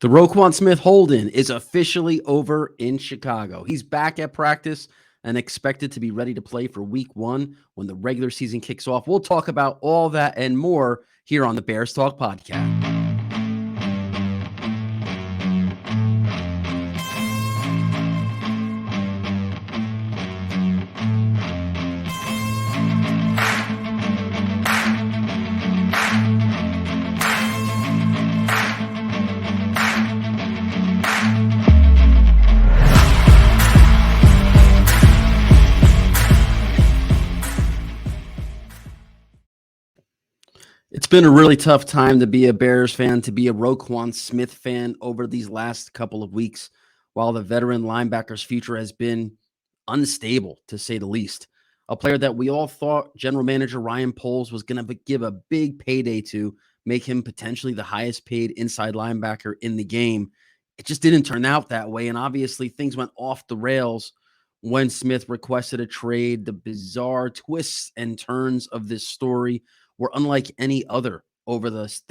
The Roquan Smith hold-in is officially over in Chicago. He's back at practice and expected to be ready to play for week 1 when the regular season kicks off. We'll talk about all that and more here on the Bears Talk podcast. It's been a really tough time to be a Bears fan, to be a Roquan Smith fan over these last couple of weeks, while the veteran linebacker's future has been unstable, to say the least. A player that we all thought general manager Ryan Poles was going to give a big payday to, make him potentially the highest paid inside linebacker in the game. It just didn't turn out that way, and obviously things went off the rails when Smith requested a trade. The bizarre twists and turns of this story were unlike any other over this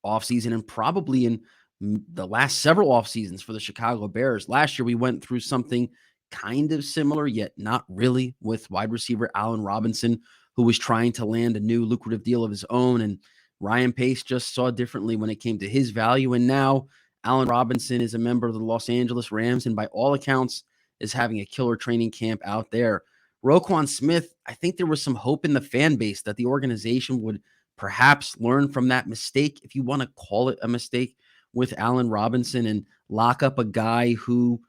offseason and probably in the last several off seasons for the Chicago Bears. Last year, we went through something kind of similar, yet not really, with wide receiver Allen Robinson, who was trying to land a new lucrative deal of his own. And Ryan Pace just saw differently when it came to his value. And now Allen Robinson is a member of the Los Angeles Rams, and by all accounts is having a killer training camp out there. Roquan Smith, I think there was some hope in the fan base that the organization would perhaps learn from that mistake, if you want to call it a mistake, with Allen Robinson and lock up a guy who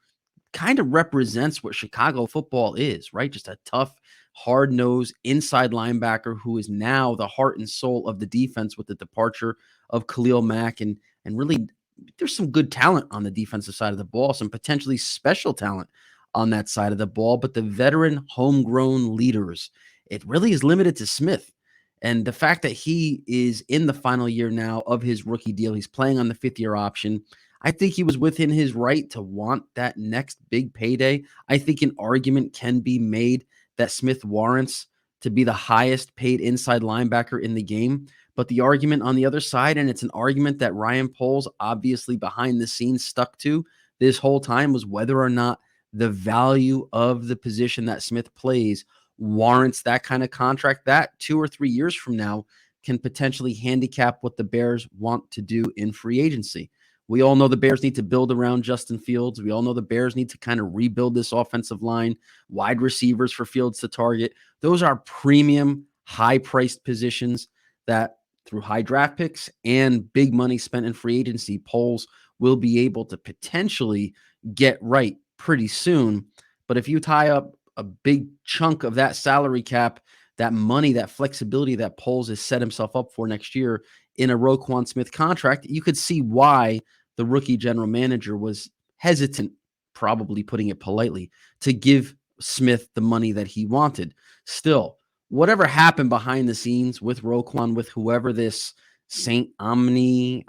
kind of represents what Chicago football is, right? Just a tough, hard-nosed inside linebacker who is now the heart and soul of the defense with the departure of Khalil Mack. And really, there's some good talent on the defensive side of the ball, some potentially special talent on that side of the ball, but the veteran homegrown leaders, it really is limited to Smith. And the fact that he is in the final year now of his rookie deal, he's playing on the 5th-year option. I think he was within his right to want that next big payday. I think an argument can be made that Smith warrants to be the highest paid inside linebacker in the game. But the argument on the other side, and it's an argument that Ryan Poles obviously behind the scenes stuck to this whole time, was whether or not the value of the position that Smith plays warrants that kind of contract. That 2 or 3 years from now can potentially handicap what the Bears want to do in free agency. We all know the Bears need to build around Justin Fields. We all know the Bears need to kind of rebuild this offensive line, wide receivers for Fields to target. Those are premium, high-priced positions that through high draft picks and big money spent in free agency, Poles will be able to potentially get right pretty soon. But if you tie up a big chunk of that salary cap, that money, that flexibility that Poles has set himself up for next year in a Roquan Smith contract, you could see why the rookie general manager was hesitant, probably putting it politely, to give Smith the money that he wanted. Still, whatever happened behind the scenes with Roquan, with whoever this Saint Omni,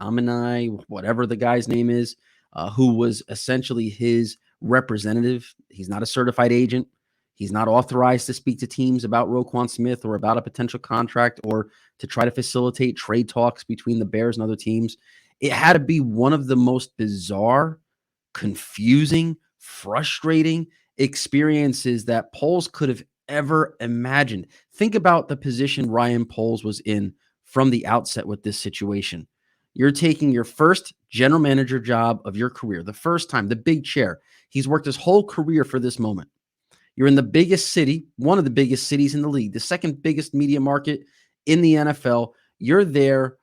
whatever the guy's name is, who was essentially his representative. He's not a certified agent. He's not authorized to speak to teams about Roquan Smith or about a potential contract or to try to facilitate trade talks between the Bears and other teams. It had to be one of the most bizarre, confusing, frustrating experiences that Poles could have ever imagined. Think about the position Ryan Poles was in from the outset with this situation. You're taking your first general manager job of your career, the first time, the big chair. He's worked his whole career for this moment. You're in the biggest city, one of the biggest cities in the league, the second biggest media market in the NFL. You're there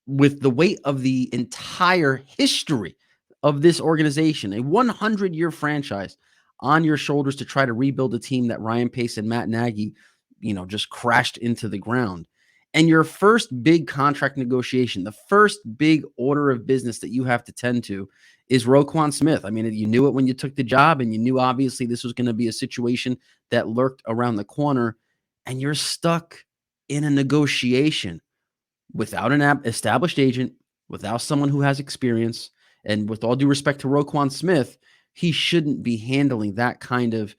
with the weight of the entire history of this organization, a 100-year franchise on your shoulders to try to rebuild a team that Ryan Pace and Matt Nagy, just crashed into the ground. And your first big contract negotiation, the first big order of business that you have to tend to is Roquan Smith. I mean, you knew it when you took the job, and you knew obviously this was going to be a situation that lurked around the corner, and you're stuck in a negotiation without an established agent, without someone who has experience. And with all due respect to Roquan Smith, he shouldn't be handling that kind of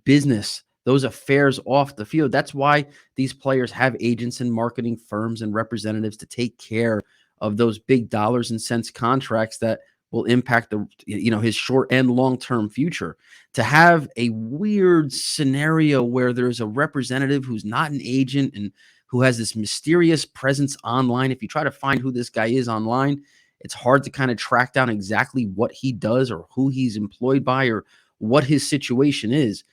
business, those affairs off the field. That's why these players have agents and marketing firms and representatives to take care of those big dollars and cents contracts that will impact his short and long-term future. To have a weird scenario where there's a representative who's not an agent and who has this mysterious presence online. If you try to find who this guy is online, it's hard to kind of track down exactly what he does or who he's employed by or what his situation is.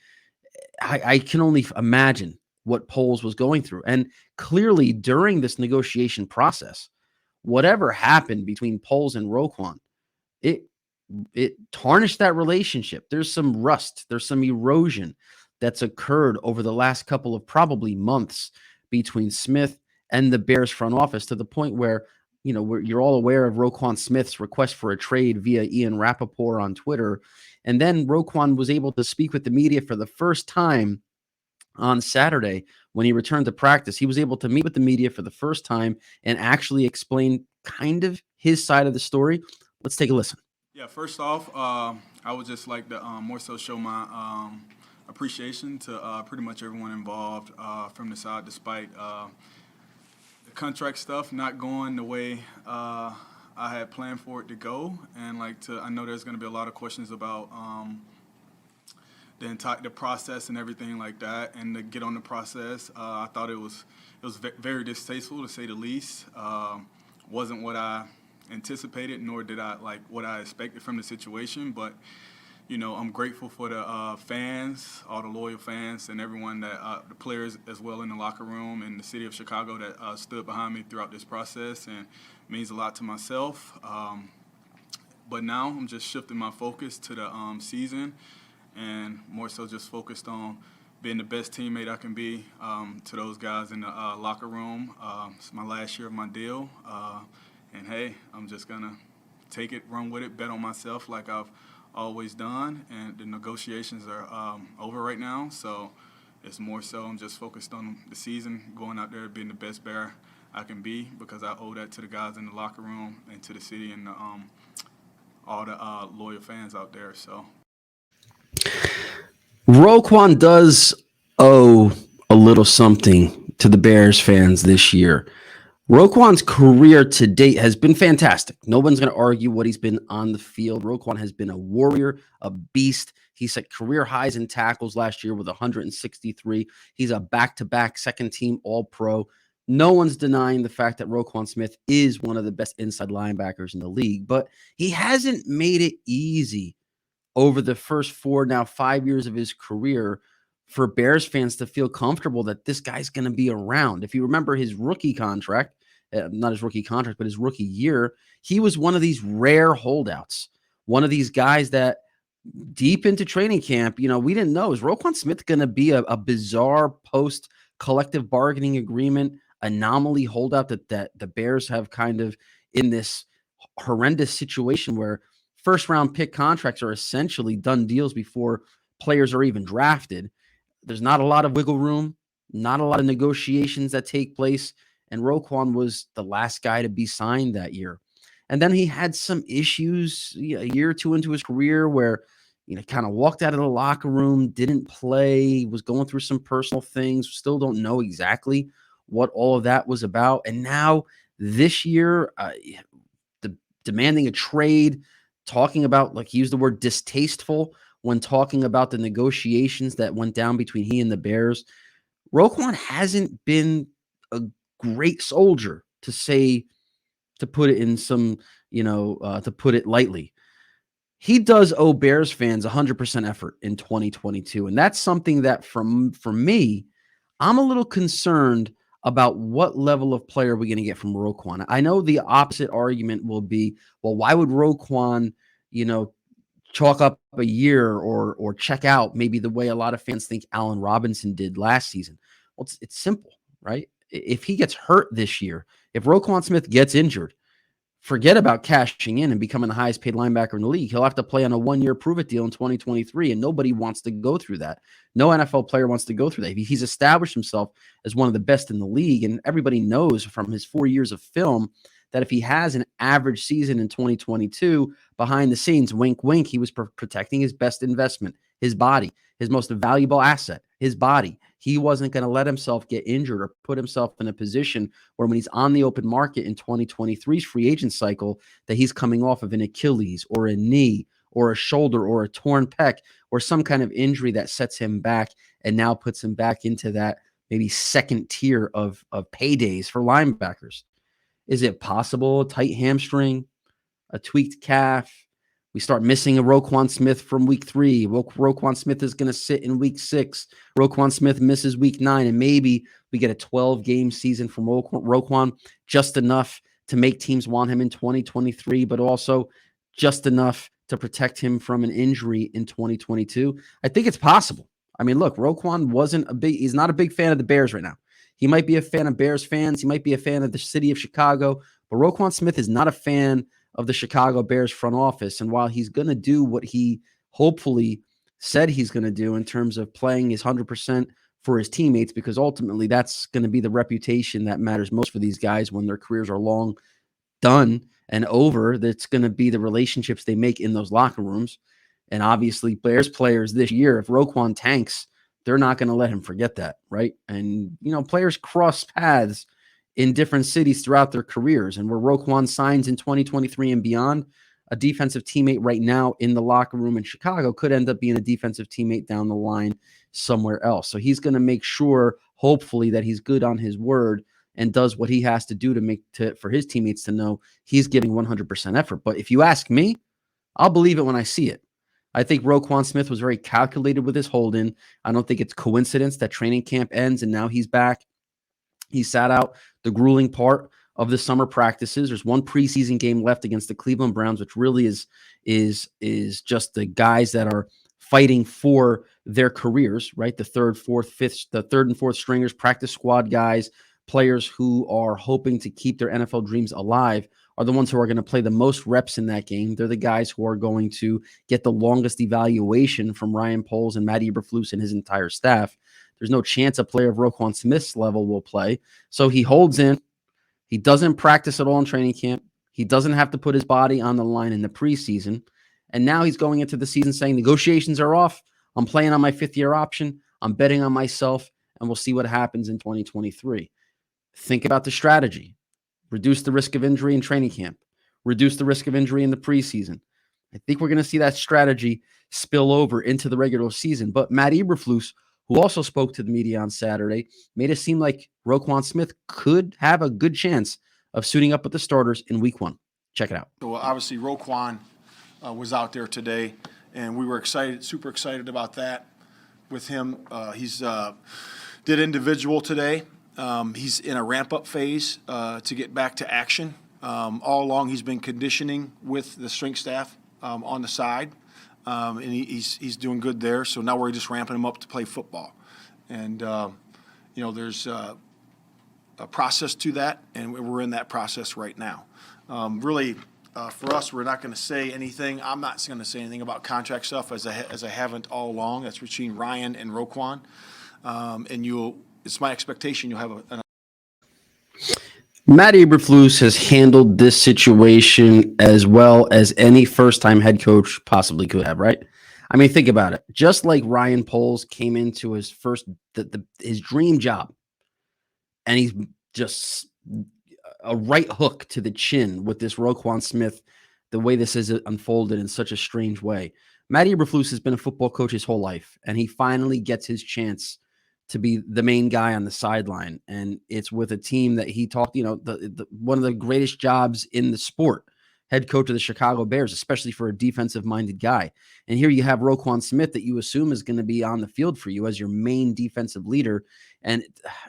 I can only imagine what Poles was going through. And clearly during this negotiation process, whatever happened between Poles and Roquan, it tarnished that relationship. There's some rust, there's some erosion that's occurred over the last couple of probably months between Smith and the Bears front office, to the point where, you're all aware of Roquan Smith's request for a trade via Ian Rappaport on Twitter. And then Roquan was able to speak with the media for the first time on Saturday when he returned to practice. He was able to meet with the media for the first time and actually explain kind of his side of the story. Let's take a listen. Yeah, first off, I would just like to more so show my appreciation to pretty much everyone involved from the side, despite the contract stuff not going the way I had planned for it to go. And I know there's going to be a lot of questions about the process and everything like that, and to get on the process. I thought it was very distasteful, to say the least. Wasn't what I anticipated, nor did I like what I expected from the situation. But I'm grateful for the fans, all the loyal fans, and everyone the players as well in the locker room and the city of Chicago that stood behind me throughout this process, and it means a lot to myself. But now I'm just shifting my focus to the season, and more so just focused on being the best teammate I can be to those guys in the locker room. It's my last year of my deal, and hey, I'm just gonna take it, run with it, bet on myself like I've always done. And the negotiations are over right now, so it's more so I'm just focused on the season, going out there being the best Bear I can be, because I owe that to the guys in the locker room and to the city and all the loyal fans out there. So Roquan does owe a little something to the Bears fans this year. Roquan's career to date has been fantastic. No one's going to argue what he's been on the field. Roquan has been a warrior, a beast. He set career highs in tackles last year with 163. He's a back-to-back second-team All-Pro. No one's denying the fact that Roquan Smith is one of the best inside linebackers in the league, but he hasn't made it easy over the first 5 years of his career for Bears fans to feel comfortable that this guy's going to be around. If you remember his rookie contract, not his rookie contract, but his rookie year, he was one of these rare holdouts, one of these guys that deep into training camp, we didn't know, is Roquan Smith going to be a bizarre post collective bargaining agreement anomaly holdout that the Bears have kind of in this horrendous situation where first round pick contracts are essentially done deals before players are even drafted. There's not a lot of wiggle room, not a lot of negotiations that take place. And Roquan was the last guy to be signed that year. And then he had some issues a year or two into his career where, kind of walked out of the locker room, didn't play, was going through some personal things. Still don't know exactly what all of that was about. And now this year, demanding a trade, talking about, like, he used the word distasteful when talking about the negotiations that went down between he and the Bears. Roquan hasn't been a great soldier, to put it in some, to put it lightly. He does owe Bears fans 100% effort in 2022. And that's something that for me, I'm a little concerned about what level of player we're going to get from Roquan. I know the opposite argument will be, well, why would Roquan, chalk up a year or check out maybe the way a lot of fans think Allen Robinson did last season? Well, it's simple, right? If he gets hurt this year, if Roquan Smith gets injured, forget about cashing in and becoming the highest paid linebacker in the league. He'll have to play on a 1-year prove-it deal in 2023, and nobody wants to go through that. No NFL player wants to go through that. He's established himself as one of the best in the league, and everybody knows from his 4 years of film that if he has an average season in 2022, behind the scenes, wink, wink, he was protecting his best investment, his body, his most valuable asset, his body. He wasn't going to let himself get injured or put himself in a position where when he's on the open market in 2023's free agent cycle, that he's coming off of an Achilles or a knee or a shoulder or a torn pec or some kind of injury that sets him back and now puts him back into that maybe second tier of paydays for linebackers. Is it possible? Tight hamstring, a tweaked calf. We start missing a Roquan Smith from week 3. Roquan Smith is going to sit in week 6. Roquan Smith misses week 9, and maybe we get a 12-game season from Roquan, just enough to make teams want him in 2023, but also just enough to protect him from an injury in 2022. I think it's possible. I mean, look, Roquan he's not a big fan of the Bears right now. He might be a fan of Bears fans. He might be a fan of the city of Chicago, but Roquan Smith is not a fan of the Chicago Bears front office. And while he's going to do what he hopefully said he's going to do in terms of playing his 100% for his teammates, because ultimately that's going to be the reputation that matters most for these guys when their careers are long done and over, that's going to be the relationships they make in those locker rooms. And obviously Bears players this year, if Roquan tanks, they're not going to let him forget that, right? And, players cross paths in different cities throughout their careers. And where Roquan signs in 2023 and beyond, a defensive teammate right now in the locker room in Chicago could end up being a defensive teammate down the line somewhere else. So he's going to make sure, hopefully, that he's good on his word and does what he has to do for his teammates to know he's giving 100% effort. But if you ask me, I'll believe it when I see it. I think Roquan Smith was very calculated with his hold-in. I don't think it's coincidence that training camp ends and now he's back. He sat out the grueling part of the summer practices. There's one preseason game left against the Cleveland Browns, which really is just the guys that are fighting for their careers, right? The third and fourth stringers, practice squad guys, players who are hoping to keep their NFL dreams alive are the ones who are going to play the most reps in that game. They're the guys who are going to get the longest evaluation from Ryan Poles and Matt Eberflus and his entire staff. There's no chance a player of Roquan Smith's level will play. So he holds in. He doesn't practice at all in training camp. He doesn't have to put his body on the line in the preseason. And now he's going into the season saying negotiations are off. I'm playing on my 5th-year option. I'm betting on myself, and we'll see what happens in 2023. Think about the strategy. Reduce the risk of injury in training camp. Reduce the risk of injury in the preseason. I think we're going to see that strategy spill over into the regular season. But Matt Eberflus, who also spoke to the media on Saturday, made it seem like Roquan Smith could have a good chance of suiting up with the starters in week 1. Check it out. So obviously Roquan was out there today, and we were super excited about that with him. He's did individual today. He's in a ramp-up phase to get back to action. All along he's been conditioning with the strength staff on the side. And he's doing good there. So now we're just ramping him up to play football. And, there's a process to that, and we're in that process right now. Really, for us, we're not going to say anything. I'm not going to say anything about contract stuff as I haven't all along. That's between Ryan and Roquan. And it's my expectation you'll have an Matt Eberflus has handled this situation as well as any first-time head coach possibly could have, right? I mean, think about it. Just like Ryan Poles came into his his dream job, and he's just a right hook to the chin with this Roquan Smith, the way this has unfolded in such a strange way. Matt Eberflus has been a football coach his whole life, and he finally gets his chance to be the main guy on the sideline. And it's with a team that he talked, one of the greatest jobs in the sport, head coach of the Chicago Bears, especially for a defensive-minded guy. And here you have Roquan Smith that you assume is going to be on the field for you as your main defensive leader. And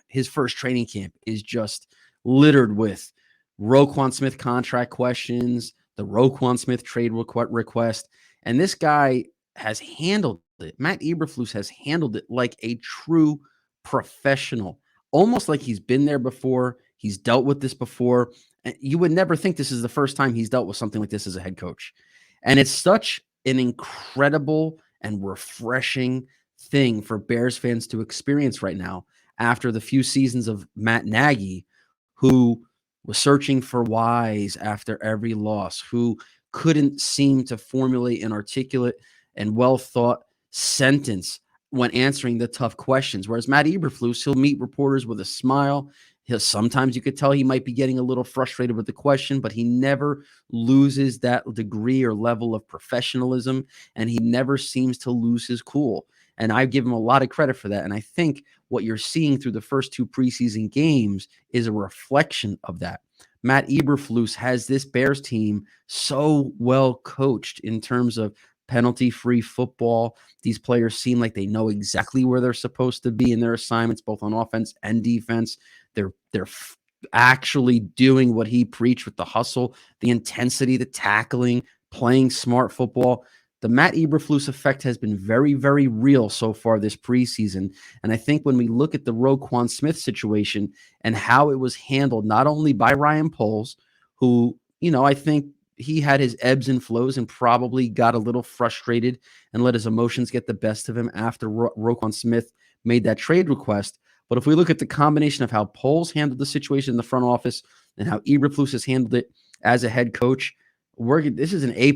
his first training camp is just littered with Roquan Smith contract questions, the Roquan Smith trade request. And this guy has handled it. Matt Eberflus has handled it like a true professional, almost like he's been there before. He's dealt with this before. And you would never think this is the first time he's dealt with something like this as a head coach. And it's such an incredible and refreshing thing for Bears fans to experience right now after the few seasons of Matt Nagy, who was searching for whys after every loss, who couldn't seem to formulate an articulate and well-thought sentence when answering the tough questions. Whereas Matt Eberflus, he'll meet reporters with a smile. Sometimes you could tell he might be getting a little frustrated with the question, but he never loses that degree or level of professionalism, and he never seems to lose his cool. And I give him a lot of credit for that. And I think what you're seeing through the first 2 preseason games is a reflection of that. Matt Eberflus has this Bears team so well coached in terms of penalty-free football. These players seem like they know exactly where they're supposed to be in their assignments, both on offense and defense. They're actually doing what he preached with the hustle, the intensity, the tackling, playing smart football. The Matt Eberflus effect has been very, very real so far this preseason. And I think when we look at the Roquan Smith situation and how it was handled, not only by Ryan Poles, who, I think he had his ebbs and flows and probably got a little frustrated and let his emotions get the best of him after Roquan Smith made that trade request. But if we look at the combination of how Poles handled the situation in the front office and how Eberflus has handled it as a head coach, this is an A++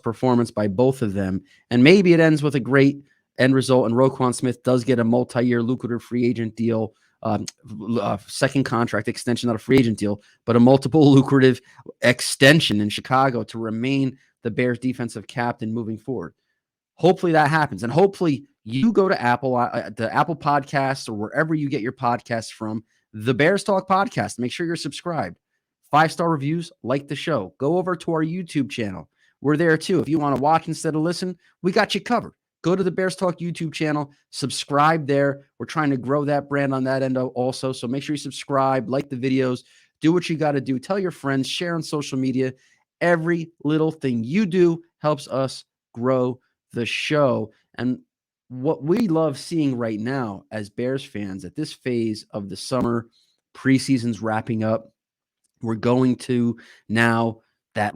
performance by both of them. And maybe it ends with a great end result, and Roquan Smith does get a multi-year lucrative free agent deal, second contract extension, not a free agent deal, but a multiple lucrative extension in Chicago to remain the Bears defensive captain moving forward. Hopefully that happens. And hopefully you go to the Apple Podcasts or wherever you get your podcasts from, the Bears Talk Podcast. Make sure you're subscribed. 5-star reviews, like the show. Go over to our YouTube channel. We're there too. If you want to watch instead of listen, we got you covered. Go to the Bears Talk YouTube channel, subscribe there. We're trying to grow that brand on that end also. So make sure you subscribe, like the videos, do what you got to do. Tell your friends, share on social media. Every little thing you do helps us grow the show. And what we love seeing right now as Bears fans at this phase of the summer, preseason's wrapping up. We're going to now that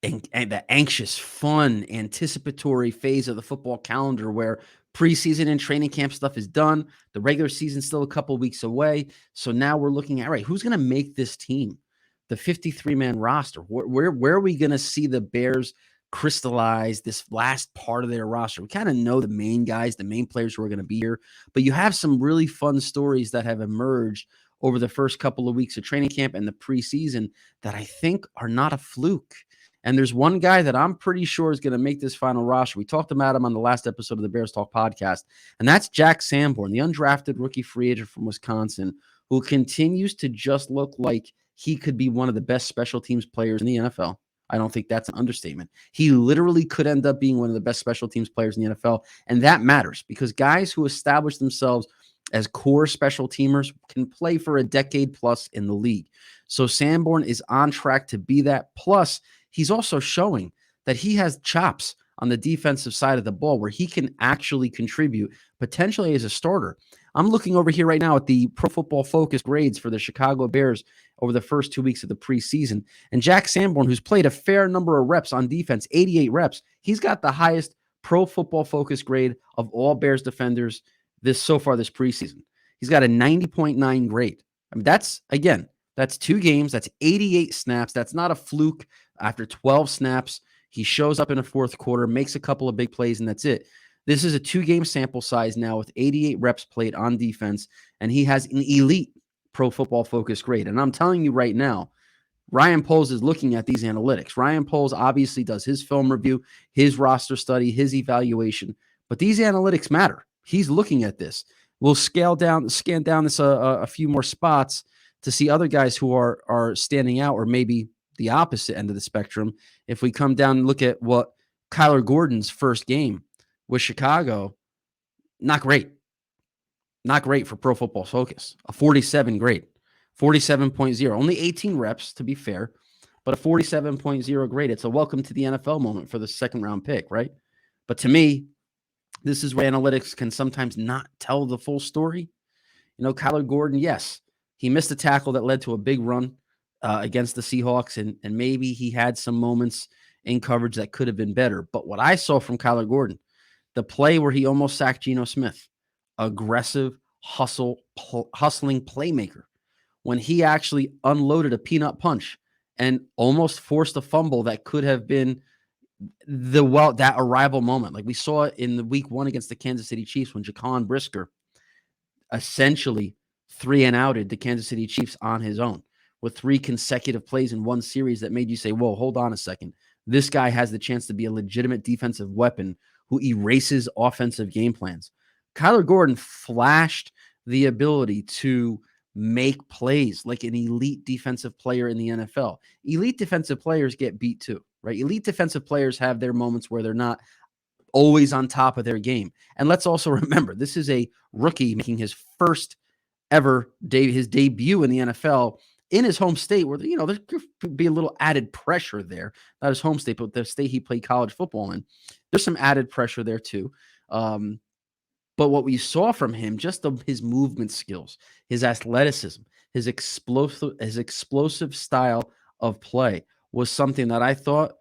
and the anxious, fun, anticipatory phase of the football calendar where preseason and training camp stuff is done. The regular season's still a couple weeks away. So now we're looking at, all right, who's going to make this team? The 53-man roster. Where are we going to see the Bears crystallize this last part of their roster? We kind of know the main guys, the main players who are going to be here, but you have some really fun stories that have emerged over the first couple of weeks of training camp and the preseason that I think are not a fluke. And there's one guy that I'm pretty sure is going to make this final roster. We talked about him on the last episode of the Bears Talk podcast, and that's Jack Sanborn, the undrafted rookie free agent from Wisconsin, who continues to just look like he could be one of the best special teams players in the NFL. I don't think that's an understatement. He literally could end up being one of the best special teams players in the NFL, and that matters because guys who establish themselves as core special teamers can play for a decade plus in the league. So Sanborn is on track to be that. Plus, he's also showing that he has chops on the defensive side of the ball where he can actually contribute potentially as a starter. I'm looking over here right now at the Pro Football Focus grades for the Chicago Bears over the first 2 weeks of the preseason. And Jack Sanborn, who's played a fair number of reps on defense, 88 reps, he's got the highest Pro Football Focus grade of all Bears defenders this preseason. He's got a 90.9 grade. I mean, that's 2 games. That's 88 snaps. That's not a fluke. After 12 snaps, he shows up in the fourth quarter, makes a couple of big plays, and that's it. This is a 2-game sample size now with 88 reps played on defense, and he has an elite Pro Football Focus grade. And I'm telling you right now, Ryan Poles is looking at these analytics. Ryan Poles obviously does his film review, his roster study, his evaluation, but these analytics matter. He's looking at this. We'll scan down this a few more spots to see other guys who are standing out, or maybe the opposite end of the spectrum. If we come down and look at what Kyler Gordon's first game with Chicago, not great for Pro Football Focus. A 47 grade, 47.0, only 18 reps to be fair, but a 47.0 grade. It's a welcome to the NFL moment for the second round pick, right? But to me, this is where analytics can sometimes not tell the full story. Kyler Gordon, yes, he missed a tackle that led to a big run against the Seahawks, and maybe he had some moments in coverage that could have been better. But what I saw from Kyler Gordon, the play where he almost sacked Geno Smith, aggressive, hustling playmaker, when he actually unloaded a peanut punch and almost forced a fumble that could have been that arrival moment, like we saw it in the week 1 against the Kansas City Chiefs when Jaquan Brisker essentially 3-and-outed the Kansas City Chiefs on his own with 3 consecutive plays in one series that made you say, whoa, hold on a second. This guy has the chance to be a legitimate defensive weapon who erases offensive game plans. Kyler Gordon flashed the ability to make plays like an elite defensive player in the NFL. Elite defensive players get beat too, right? Elite defensive players have their moments where they're not always on top of their game. And let's also remember, this is a rookie making his first ever his debut in the NFL in his home state, where there could be a little added pressure there. Not his home state, but the state he played college football in. There's some added pressure there too. But what we saw from him, just his movement skills, his athleticism, his explosive style of play was something that I thought,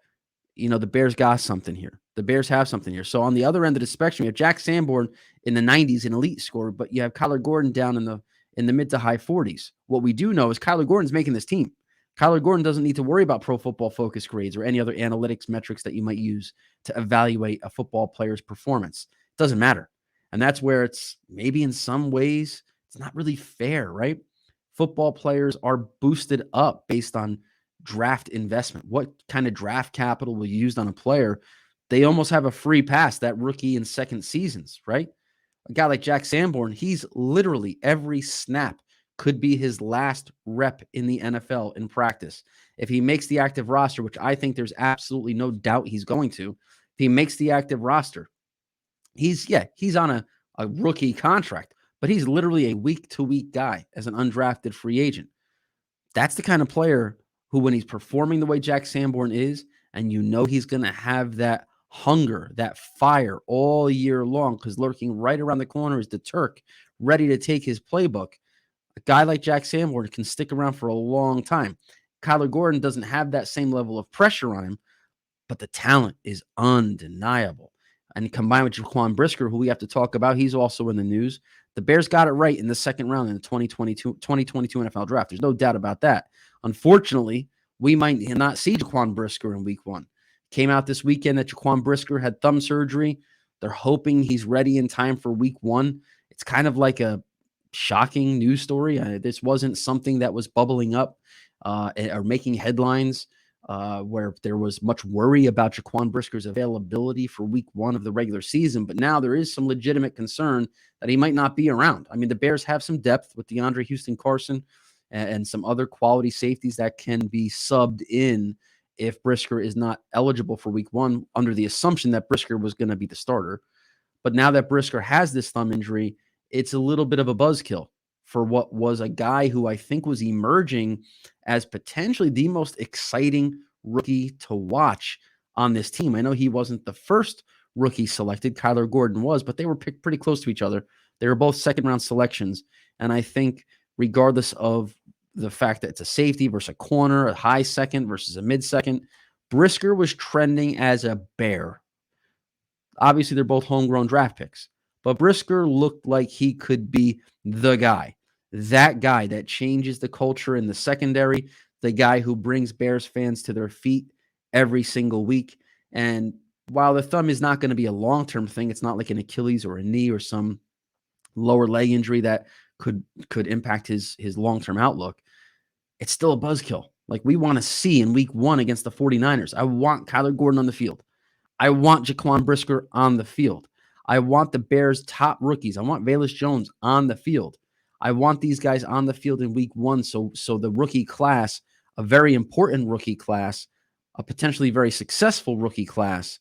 the Bears got something here. The Bears have something here. So on the other end of the spectrum, you have Jack Sanborn in the 90s, an elite scorer, but you have Kyler Gordon down in the mid to high 40s. What we do know is Kyler Gordon's making this team. Kyler Gordon doesn't need to worry about Pro Football Focus grades or any other analytics metrics that you might use to evaluate a football player's performance. It doesn't matter. And that's where it's maybe in some ways, it's not really fair, right? Football players are boosted up based on draft investment. What kind of draft capital will be used on a player? They almost have a free pass, that rookie and second seasons, right? A guy like Jack Sanborn, he's literally every snap could be his last rep in the NFL in practice. If he makes the active roster, which I think there's absolutely no doubt he's going to, if he makes the active roster, he's on a rookie contract, but he's literally a week-to-week guy as an undrafted free agent. That's the kind of player who, when he's performing the way Jack Sanborn is, and he's going to have that hunger, that fire all year long, because lurking right around the corner is the Turk, ready to take his playbook. A guy like Jack Sanborn can stick around for a long time. Kyler Gordon doesn't have that same level of pressure on him, but the talent is undeniable. And combined with Jaquan Brisker, who we have to talk about, he's also in the news. The Bears got it right in the second round in the 2022 NFL draft. There's no doubt about that. Unfortunately, we might not see Jaquan Brisker in week 1. Came out this weekend that Jaquan Brisker had thumb surgery. They're hoping he's ready in time for week 1. It's kind of like a shocking news story. This wasn't something that was bubbling up or making headlines where there was much worry about Jaquan Brisker's availability for week 1 of the regular season. But now there is some legitimate concern that he might not be around. I mean, the Bears have some depth with DeAndre Houston-Carson and some other quality safeties that can be subbed in if Brisker is not eligible for week 1, under the assumption that Brisker was going to be the starter. But now that Brisker has this thumb injury, it's a little bit of a buzzkill for what was a guy who I think was emerging as potentially the most exciting rookie to watch on this team. I know he wasn't the first rookie selected. Kyler Gordon was, but they were picked pretty close to each other. They were both second-round selections. And I think regardless of the fact that it's a safety versus a corner, a high second versus a mid-second, Brisker was trending as a bear. Obviously, they're both homegrown draft picks, but Brisker looked like he could be the guy, that guy that changes the culture in the secondary, the guy who brings Bears fans to their feet every single week. And while the thumb is not going to be a long-term thing, it's not like an Achilles or a knee or some lower leg injury that could impact his long-term outlook. It's still a buzzkill. Like we want to see in week 1 against the 49ers. I want Kyler Gordon on the field. I want Jaquan Brisker on the field. I want the Bears' top rookies. I want Velus Jones on the field. I want these guys on the field in week 1. So the rookie class, a very important rookie class, a potentially very successful rookie class,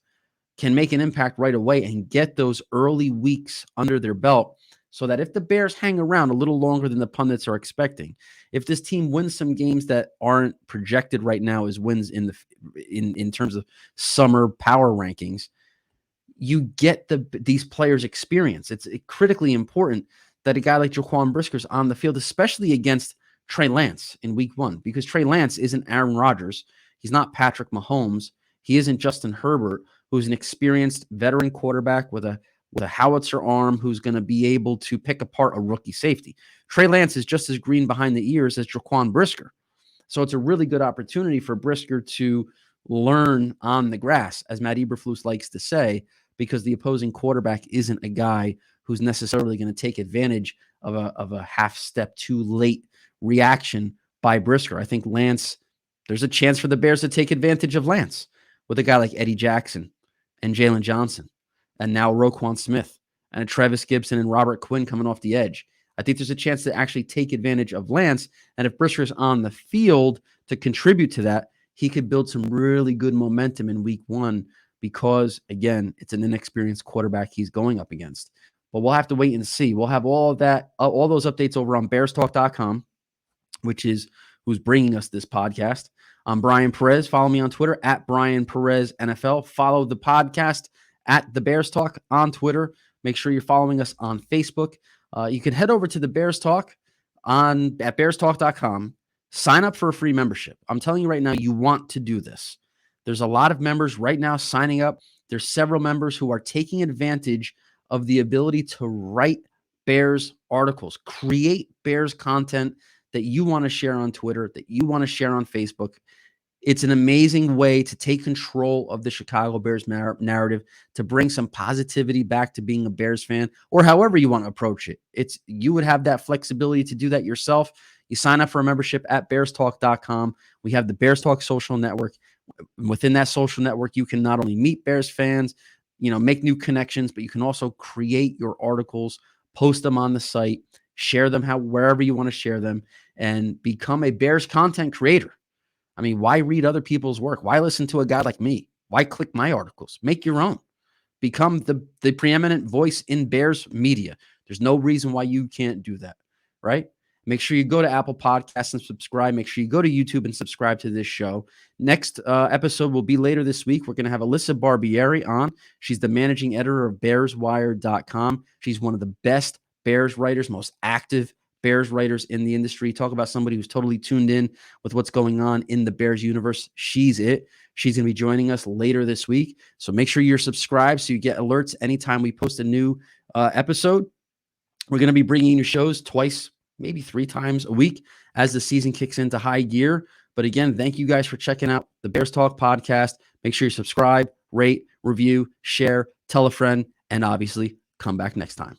can make an impact right away and get those early weeks under their belt, so that if the Bears hang around a little longer than the pundits are expecting, if this team wins some games that aren't projected right now as wins in terms of summer power rankings, you get these players' experience. It's critically important that a guy like Jaquan Brisker's on the field, especially against Trey Lance in week 1, because Trey Lance isn't Aaron Rodgers. He's not Patrick Mahomes. He isn't Justin Herbert, who's an experienced veteran quarterback with a howitzer arm who's going to be able to pick apart a rookie safety. Trey Lance is just as green behind the ears as Jaquan Brisker. So it's a really good opportunity for Brisker to learn on the grass, as Matt Eberflus likes to say, because the opposing quarterback isn't a guy who's necessarily going to take advantage of a half step too late reaction by Brisker. I think Lance, there's a chance for the Bears to take advantage of Lance with a guy like Eddie Jackson and Jalen Johnson, and now Roquan Smith and Travis Gibson and Robert Quinn coming off the edge. I think there's a chance to actually take advantage of Lance. And if Brisker's on the field to contribute to that, he could build some really good momentum in week one because, again, it's an inexperienced quarterback he's going up against. But we'll have to wait and see. We'll have all of that, all those updates over on bearstalk.com, which is who's bringing us this podcast. I'm Bryan Perez. Follow me on Twitter at Bryan Perez NFL. Follow the podcast at The Bears Talk on Twitter. Make sure you're following us on Facebook. You can head over to the Bears Talk at bearstalk.com. Sign up for a free membership. I'm telling you right now, you want to do this. There's a lot of members right now signing up. There's several members who are taking advantage of the ability to write Bears articles, create Bears content that you want to share on Twitter, that you want to share on Facebook. It's an amazing way to take control of the Chicago Bears narrative, to bring some positivity back to being a Bears fan, or however you want to approach it. You would have that flexibility to do that yourself. You sign up for a membership at bearstalk.com. We have the Bears Talk social network. Within that social network, you can not only meet Bears fans, make new connections, but you can also create your articles, post them on the site, share them wherever you want to share them, and become a Bears content creator. I mean, why read other people's work? Why listen to a guy like me? Why click my articles? Make your own. Become the preeminent voice in Bears media. There's no reason why you can't do that, right? Make sure you go to Apple Podcasts and subscribe. Make sure you go to YouTube and subscribe to this show. Next episode will be later this week. We're going to have Alyssa Barbieri on. She's the managing editor of BearsWire.com. She's one of the best Bears writers, most active Bears writers in the industry. Talk about somebody who's totally tuned in with what's going on in the Bears universe. She's it. She's going to be joining us later this week. So make sure you're subscribed so you get alerts anytime we post a new episode. We're going to be bringing you shows twice, maybe 3 times a week as the season kicks into high gear. But again, thank you guys for checking out the Bears Talk podcast. Make sure you subscribe, rate, review, share, tell a friend, and obviously come back next time.